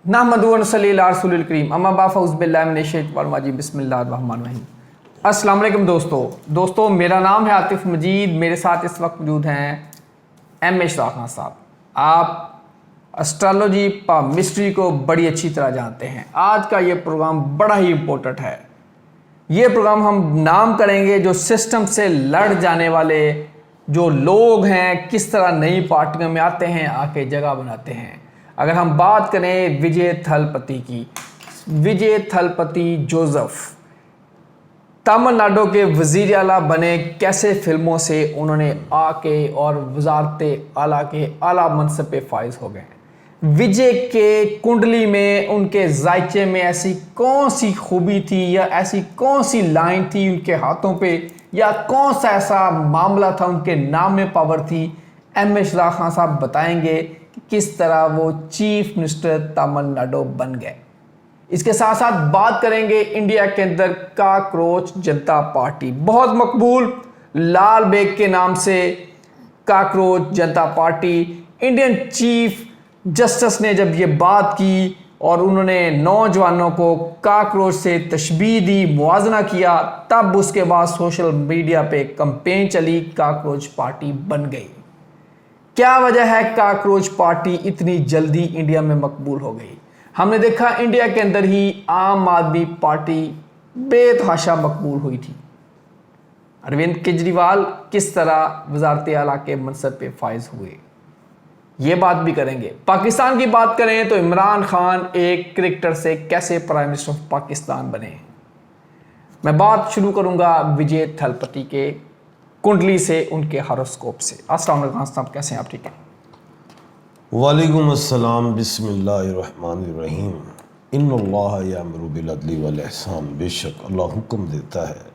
नहमदुहु व नसल्ली अला रसूलिल करीम अम्मा बाद फ़ऊज़ु बिल्लाहि मिनश शैतानिर रजीम बिस्मिल्लाहिर रहमानिर रहीम। अस्सलाम वालेकुम दोस्तों, मेरा नाम है आतिफ़ मजीद। मेरे साथ इस वक्त मौजूद हैं एम इशराक खान साहब। आप एस्ट्रोलॉजी मिस्ट्री को बड़ी अच्छी तरह जानते हैं। आज का ये प्रोग्राम बड़ा ही इम्पोर्टेंट है। ये प्रोग्राम हम नाम करेंगे जो सिस्टम से लड़ जाने वाले जो लोग हैं, किस तरह नई पार्टियों में आते हैं, आके जगह बनाते हैं। अगर हम बात करें विजय थलपति की, विजय थलपति जोसेफ तमिलनाडु के वज़ीर आला बने। कैसे फिल्मों से उन्होंने आके और वज़ारत आला के आला मनसब पे फाइज हो गए। विजय के कुंडली में, उनके जायचे में ऐसी कौन सी खूबी थी या ऐसी कौन सी लाइन थी उनके हाथों पे, या कौन सा ऐसा मामला था उनके नाम में पावर थी। एम इशराक खान साहब बताएंगे कि किस तरह वो चीफ मिनिस्टर तमिलनाडु बन गए। इसके साथ साथ बात करेंगे इंडिया के अंदर काकरोच जनता पार्टी, बहुत मकबूल लाल बेग के नाम से काकरोच जनता पार्टी। इंडियन चीफ जस्टिस ने जब ये बात की और उन्होंने नौजवानों को काकरोच से तशबीह दी, मुआजना किया, तब उसके बाद सोशल मीडिया पे कैंपेन चली, काकरोच पार्टी बन गई। क्या वजह है काकरोच पार्टी इतनी जल्दी इंडिया में मकबूल हो गई? हमने देखा इंडिया के अंदर ही आम आदमी पार्टी बेतहाशा मकबूल हुई थी। अरविंद केजरीवाल किस तरह वज़ारत आला के मनसब पे फाइज हुए, ये बात भी करेंगे। पाकिस्तान की बात करें तो इमरान खान एक क्रिकेटर से कैसे प्राइम मिनिस्टर ऑफ पाकिस्तान बने। मैं बात शुरू करूंगा विजय थलपति के कुंडली से, उनके हॉरोस्कोप से। अस्सलाम वालेकुम साहब, कैसे हैं आप? ठीक है, वालेकुम अस्सलाम। बिस्मिल्लाहिर्रहमानिर्रहीम। इन्नल्लाह यामुरु बिल अदली वल ihsan। बेशक अल्लाह हुक्म देता है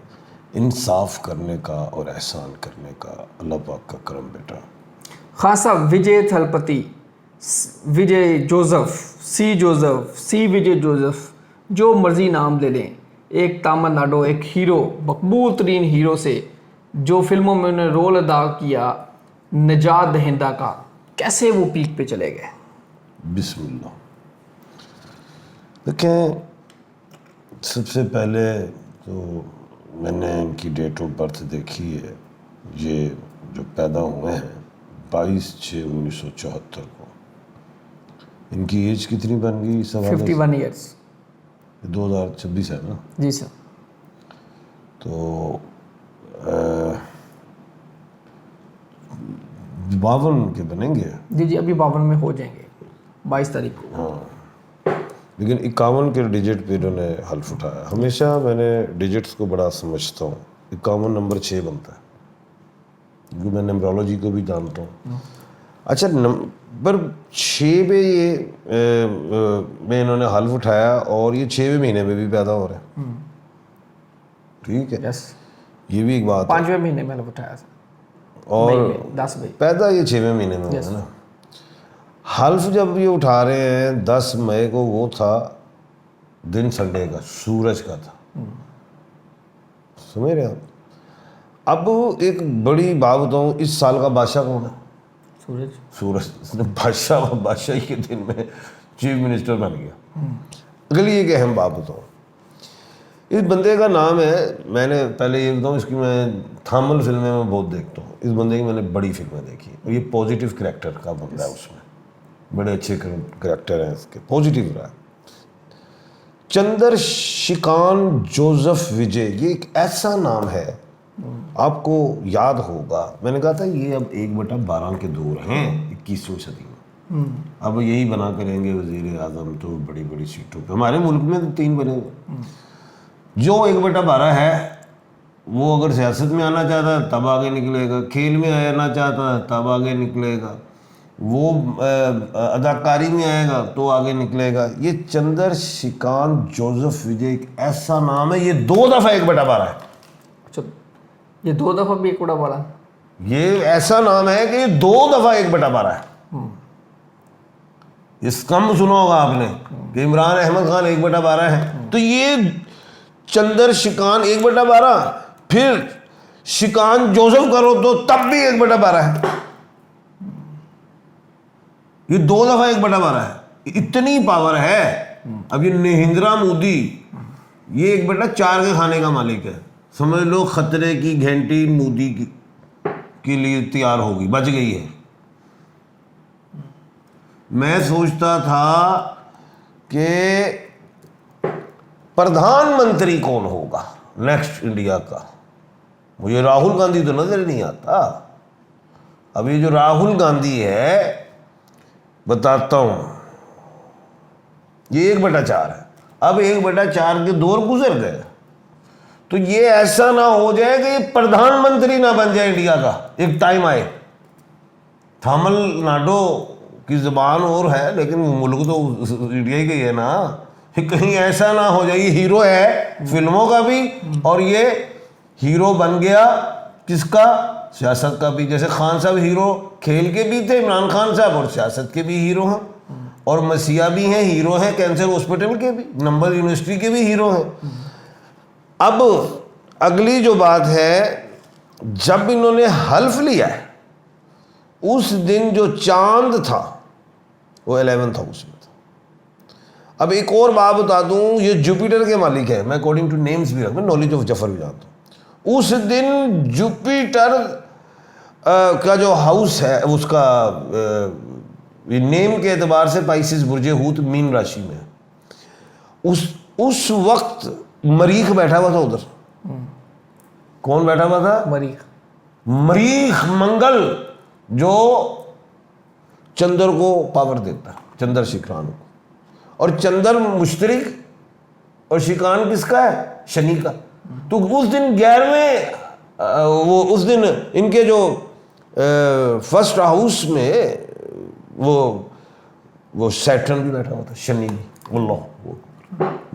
इंसाफ करने का और एहसान करने का। अल्लाह पाक का करम बेटा। खान साहब, विजय थलपति, विजय जोसेफ, सी विजय जोसेफ, जो मर्जी नाम ले लें, एक तमिलनाडु एक हीरो, मकबूल तरीन हीरो से जो फिल्मों में उन्होंने रोल अदा किया निजात दहिंदा का, कैसे वो पीक पे चले गए? बिस्मिल्लाह। देखें, सबसे पहले तो मैंने इनकी डेट ऑफ बर्थ देखी है। ये जो पैदा हुए हैं 22/6/1974 को। इनकी एज कितनी बन गई? 51 ईयर्स। 2026 है ना? जी सर। तो 52 के बनेंगे। जी, अभी 52 में हो जाएंगे 22 तारीख को। हाँ, लेकिन 51 के डिजिट पे इन्होंने हल्फ उठाया। हमेशा मैंने डिजिट्स को बड़ा समझता हूँ। 51 नंबर 6 बनता है, क्योंकि मैं न्यूमरोलॉजी को भी जानता हूँ। अच्छा, नंबर 6 पे ये में इन्होंने हल्फ उठाया और ये 6वें महीने में भी पैदा हो रहे हैं। ठीक है, यस, ये भी एक बात है। 5वें महीने में उठाया था और 10 मई पैदा ये 6वें महीने में हुआ ना। हल्फ जब ये उठा रहे हैं 10 मई को, वो था दिन संडे का, सूरज का था। समझ रहे हैं आप? अब एक बड़ी बात बताऊँ, इस साल का बादशाह कौन है? सूरज। बादशाही के दिन में चीफ मिनिस्टर बन गया। अगली एक अहम बात बताऊँ, इस बंदे का नाम है, मैंने पहले ये बताऊँ, इसकी मैं थामल फिल्में में बहुत देखता हूँ। इस बंदे की मैंने बड़ी फिल्में देखी और ये पॉजिटिव करैक्टर का बंदा है। उसमें बड़े अच्छे करैक्टर हैं इसके, पॉजिटिव रहा है। चंद्रशिकान जोसेफ विजय, ये एक ऐसा नाम है, आपको याद होगा मैंने कहा था ये अब 1/12 के दौर हैं 21वीं सदी में। अब यही बना करेंगे वजीर आजम, तो बड़ी बड़ी सीटों पे। हमारे मुल्क में तो 3 बने हुए। जो 1/12 है वो अगर सियासत में आना चाहता है तब आगे निकलेगा, खेल में आना चाहता है तब आगे निकलेगा, वो अदाकारी में आएगा तो आगे निकलेगा। ये चंद्रशिकान जोसेफ विजय एक ऐसा नाम है, ये 2 दफ़ा 1/12 है। अच्छा, ये 2 दफ़ा भी 1/12? ये ऐसा नाम है कि ये 2 दफ़ा 1/12 है। इस कम सुना होगा आपने कि इमरान अहमद खान 1/12 है, तो ये चंद्रशिकान 1/12, फिर शिकान जोसेफ करो तो तब भी 1/12 है। ये 2 दफ़ा 1/12 है। इतनी पावर है। अब ये महेंद्र मोदी, ये 1/4 के खाने का मालिक है। समझ लो खतरे की घंटी मोदी के लिए तैयार होगी, बच गई है। मैं सोचता था कि प्रधानमंत्री कौन होगा नेक्स्ट इंडिया का, मुझे राहुल गांधी तो नजर नहीं आता। अब ये जो राहुल गांधी है, बताता हूं, ये 1/4 है। अब 1/4 के दौर गुजर गए, तो ये ऐसा ना हो जाए कि ये प्रधानमंत्री ना बन जाए इंडिया का। एक टाइम आए, तमिलनाडु की जुबान और है लेकिन मुल्क तो इंडिया ही है ना, कहीं ऐसा ना हो जाए। ये हीरो है फिल्मों का भी, और ये हीरो बन गया किसका, सियासत का भी। जैसे खान साहब हीरो खेल के भी थे, इमरान खान साहब, और सियासत के भी हीरो हैं। और मसीहा भी हैं, हीरो हैं कैंसर हॉस्पिटल के भी, नंबल यूनिवर्सिटी के भी हीरो हैं। अब अगली जो बात है, जब इन्होंने हल्फ लिया है, उस दिन जो चांद था वो 11th हाउस में था। अब एक और बात बता दूं, ये जुपिटर के मालिक है। मैं अकॉर्डिंग टू नेम्स भी रखता हूं, नॉलेज ऑफ जफर भी जानता हूं। उस दिन जुपिटर का जो हाउस है उसका नेम के एतबार से पाइसिस बुर्जे हूत मीन राशि में है। उस वक्त मरीख बैठा हुआ था उधर। कौन बैठा हुआ था? मरीख मंगल, जो चंद्र को पावर देता है, चंद्र शिखरान को। और चंद्र मुश्तरिक और शिकान किसका है? शनि का। तो उस दिन 11वें वो उस दिन इनके जो फर्स्ट हाउस में वो सैटर्न भी बैठा हुआ था, शनि भी। अल्लाह, वो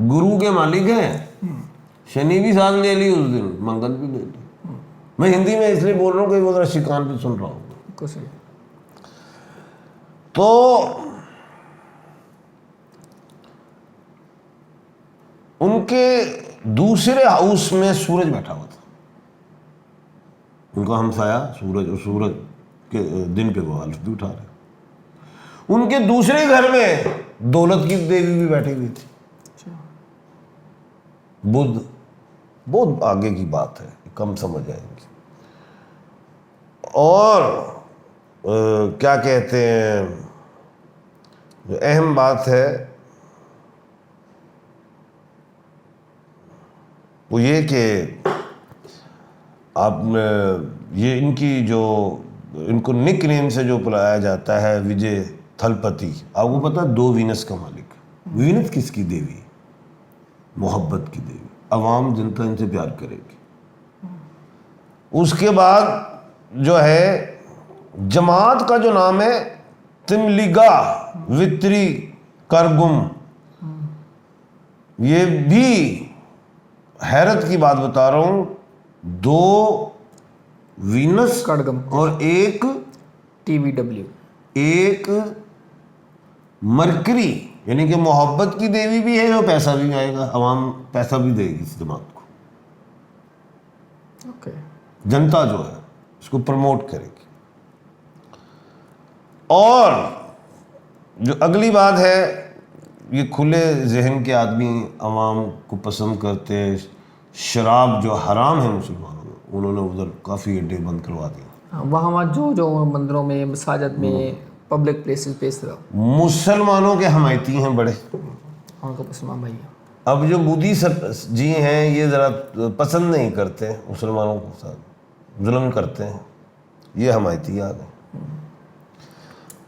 गुरु के मालिक हैं। शनि भी साथ ले ली उस दिन, मंगल भी ले ली। मैं हिंदी में इसलिए बोल रहा हूँ कि वो जरा शिकान भी सुन रहा हूँ। तो उनके दूसरे हाउस में सूरज बैठा हुआ था, उनका हमसाया सूरज, और सूरज के दिन पे वो हल्फ भी उठा रहे। उनके दूसरे घर में दौलत की देवी भी बैठी हुई थी, बुध। बहुत आगे की बात है, कम समझ आएंगी। और क्या कहते हैं, जो अहम बात है वो ये कि आप ये इनको निक नेम से जो बुलाया जाता है, विजय थलपति। आपको पता है 2 वीनस का मालिक। वीनस किसकी देवी? मोहब्बत की देवी। अवाम जनता इनसे प्यार करेगी। उसके बाद जो है जमात का जो नाम है तिमलिगा वित्री करगुम। ये भी हैरत की बात बता रहा हूं, 2 वीनस कडगम और एक TVW, एक मरकरी, यानी कि मोहब्बत की देवी भी है, और पैसा भी आएगा, अवाम पैसा भी देगी इस जमात को। जनता जो है इसको प्रमोट करेगी। और जो अगली बात है, ये खुले जहन के आदमी अवाम को पसंद करते हैं। शराब जो हराम है मुसलमानों में, उन्होंने उधर काफ़ी अड्डे बंद करवा दिया। वहाँ जो मंदिरों में, मसाजिद में, पब्लिक प्लेसेस पे इस तरह मुसलमानों के हमायती हैं बड़े, उनको मुसलमान भाई। अब जो मोदी जी हैं, ये ज़रा पसंद नहीं करते मुसलमानों के साथ, जुल्म करते हैं, ये हमायती आ गए।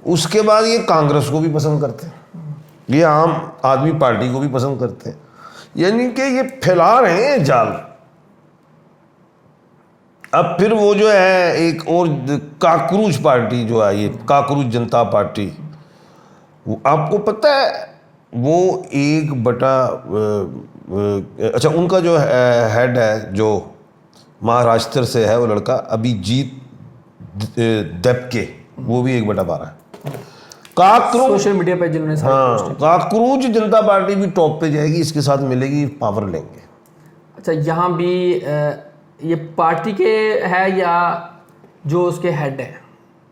उसके बाद ये कांग्रेस को भी पसंद करते हैं, ये आम आदमी पार्टी को भी पसंद करते हैं। यानी कि ये फैला रहे हैं जाल। अब फिर वो जो है एक और काकरूज पार्टी जो है, ये काकरूज जनता पार्टी, वो आपको पता है वो 1 अच्छा, उनका जो हेड है जो महाराष्ट्र से है, वो लड़का अभिजीत देबके, वो भी 1/12 है। काकरूज सोशल मीडिया पे जिन्होंने काकरूज जनता पार्टी भी टॉप पे जाएगी, इसके साथ मिलेगी, पावर लेंगे। अच्छा, यहाँ भी ये पार्टी के है या जो उसके हेड है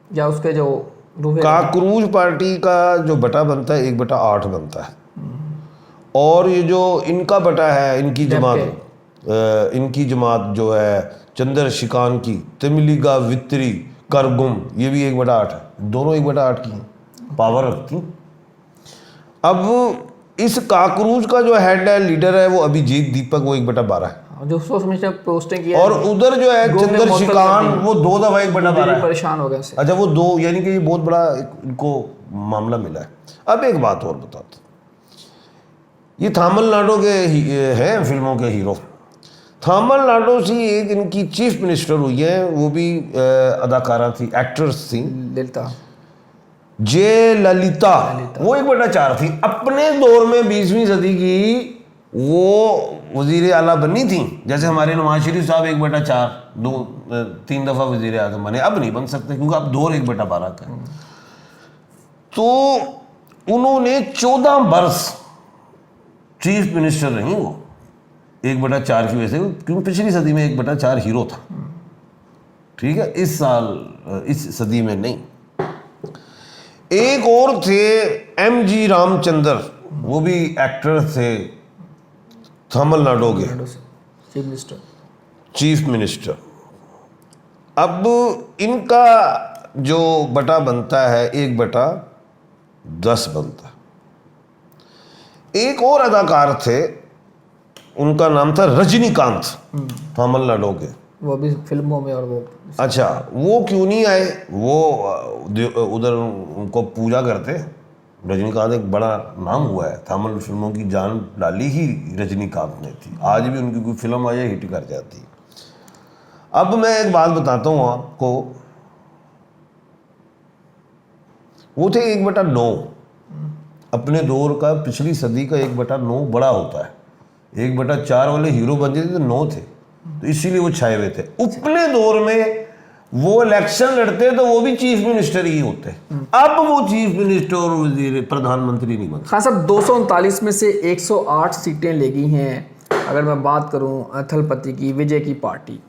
या उसके जो काकरूज पार्टी का जो बटा बनता है 1/8 बनता है, और ये जो इनका बटा है, इनकी जमात जो है चंद्रशिकान की तिमलिगा वित्री करगुम, ये भी 1/8 है। दोनों 1/8 की पावर रखती। अब इस काकरूज का जो हेड है, लीडर है, वो अभिजीत दीपक, वो 1/12 है। जो सोच समझ पोस्टिंग की और उधर जो है चंद्रशिकान, वो 2 दफा 1/12 है। परेशान हो गए इससे। अच्छा, वो 2, यानी कि ये बहुत बड़ा इनको मामला मिला है। अब एक बात और बताते, ये तमिलनाडु के हैं फिल्मों के हीरो। तमिलनाडु से एक इनकी चीफ मिनिस्टर हुई है, वो भी अदाकारा थी, एक्ट्रेस थी, ललिता जयललिता। वो 1/4 थी। अपने दौर में 20वीं सदी की वो वजीर आला बनी थी, जैसे हमारे नवाज शरीफ साहब 1/4 3 दफा वजीर आजम बने। अब नहीं बन सकते क्योंकि अब दौर 1/12 का है। तो उन्होंने 14 वर्ष चीफ मिनिस्टर रही वो 1/4 की वजह से, क्योंकि पिछली सदी में 1/4 हीरो था। ठीक है, इस साल इस सदी में नहीं। एक और थे MG रामचंद्र, वो भी एक्टर थे तमिलनाडु के चीफ मिनिस्टर। अब इनका जो बटा बनता है 1/10 बनता है। एक और अदाकार थे, उनका नाम था रजनीकांत, तमिलनाडु के, वो भी फिल्मों में। और वो अच्छा, वो क्यों नहीं आए? वो उधर उनको पूजा करते। रजनीकांत एक बड़ा नाम हुआ है, तमिल फिल्मों की जान डाली ही रजनीकांत ने थी। आज भी उनकी कोई फिल्म आ जाए हिट कर जाती। अब मैं एक बात बताता हूँ आपको, वो थे 1/9। अपने दौर का, पिछली सदी का 1/9 बड़ा होता है। 1/4 वाले हीरो बन जाते तो 9 थे, तो इसीलिए वो छाए हुए थे। उपले दौर में वो इलेक्शन लड़ते तो वो भी चीफ मिनिस्टर ही होते। अब वो चीफ मिनिस्टर और वजीर प्रधानमंत्री नहीं बनते। हाँ साहब, 239 में से 108 सीटें ले गई हैं। अगर मैं बात करूं थलपति की, विजय की पार्टी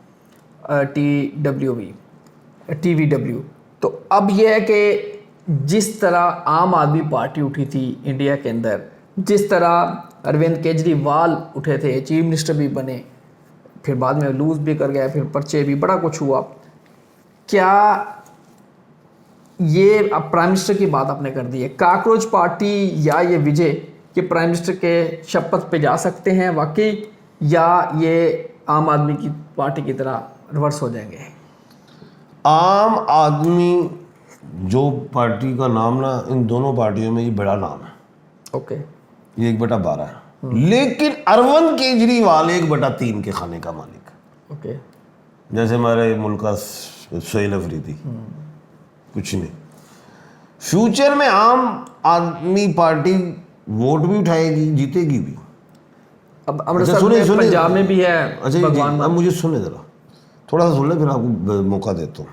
TVW, तो अब यह है कि जिस तरह आम आदमी पार्टी उठी थी इंडिया के अंदर, जिस तरह अरविंद केजरीवाल उठे थे, चीफ मिनिस्टर भी बने, फिर बाद में लूज भी कर गया, फिर पर्चे भी, बड़ा कुछ हुआ। क्या ये अब प्राइम मिनिस्टर की बात आपने कर दी है, काकरोच पार्टी या ये विजय के प्राइम मिनिस्टर के शपथ पे जा सकते हैं वाकई, या ये आम आदमी की पार्टी की तरह रिवर्स हो जाएंगे? आम आदमी जो पार्टी का नाम ना, इन दोनों पार्टियों में ये बड़ा नाम है। ओके, ये 1/12 है। लेकिन अरविंद केजरीवाल 1/3 के खाने का मालिक है। ओके, जैसे हमारे मुल्क का सोहेल अफरीदी, कुछ नहीं। फ्यूचर में आम आदमी पार्टी वोट भी उठाएगी, जीतेगी भी। अब अमृतसर में, पंजाब में भी है। अच्छा, भगवान, अब मुझे सुने जरा, थोड़ा सा सुन ले, फिर आपको मौका देता हूँ।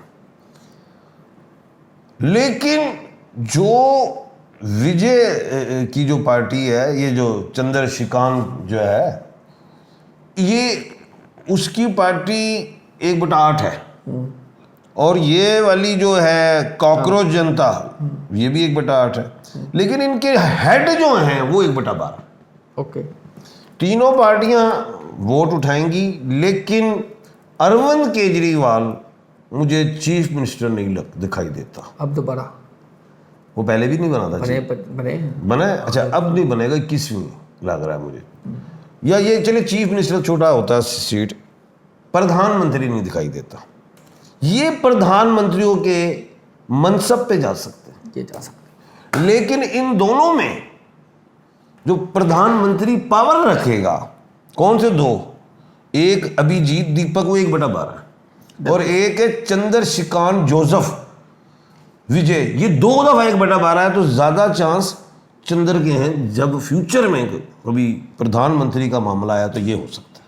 लेकिन जो विजय की जो पार्टी है, ये जो चंद्रशिकान जो है, ये उसकी पार्टी 1/8 है। और ये वाली जो है कॉकरोच जनता, ये भी 1/8 है। लेकिन इनके हेड जो हैं वो 1/12। ओके, तीनों पार्टियां वोट उठाएंगी, लेकिन अरविंद केजरीवाल मुझे चीफ मिनिस्टर नहीं दिखाई देता। अब दोबारा वो पहले भी नहीं बना था। बना है? अच्छा, अब नहीं बनेगा, 21वीं लग रहा है मुझे। या ये चले चीफ मिनिस्टर छोटा होता है सीट, प्रधानमंत्री नहीं दिखाई देता। ये प्रधानमंत्रियों के मनसब पे जा सकते हैं, ये जा सकते हैं। लेकिन इन दोनों में जो प्रधानमंत्री पावर रखेगा, कौन से दो? एक अभिजीत दीपक, वो 1/12 है, और एक है चंद्रशिकान जोसेफ विजय, ये 2 दफा 1/12 है। तो ज्यादा चांस चंद्र के हैं। जब फ्यूचर में कभी प्रधानमंत्री का मामला आया तो ये हो सकता है।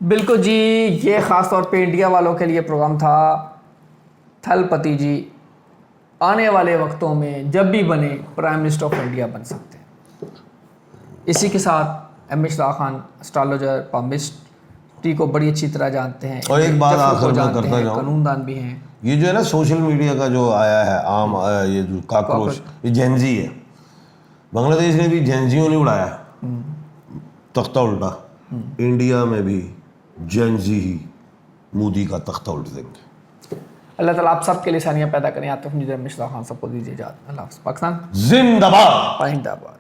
बिल्कुल जी, ये ख़ास तौर पे इंडिया वालों के लिए प्रोग्राम था। थलपति जी आने वाले वक्तों में जब भी बने प्राइम मिनिस्टर ऑफ इंडिया बन सकते हैं। इसी के साथ M Ishraq Khan, astrologer, palmist को बड़ी अच्छी तरह जानते हैं, और एक बात आखिर में करता जाऊं, कानूनदान भी हैं। ये जो है ना सोशल मीडिया का जो आया है आम ये जो काकरोच, ये जेंजी है। बांग्लादेश ने भी जेंजियों ने उड़ाया तख्ता उल्टा, इंडिया में भी जेंजी ही मोदी का तख्ता उल्ट देंगे। अल्लाह ताला आप सबके लिए आसानियां पैदा करें। आतिफ मुजर मिश्रा खान सबको दीजिए इजाज़त। अल्लाह हाफ़िज़। पाकिस्तान जिंदाबाद। जिंदाबाद।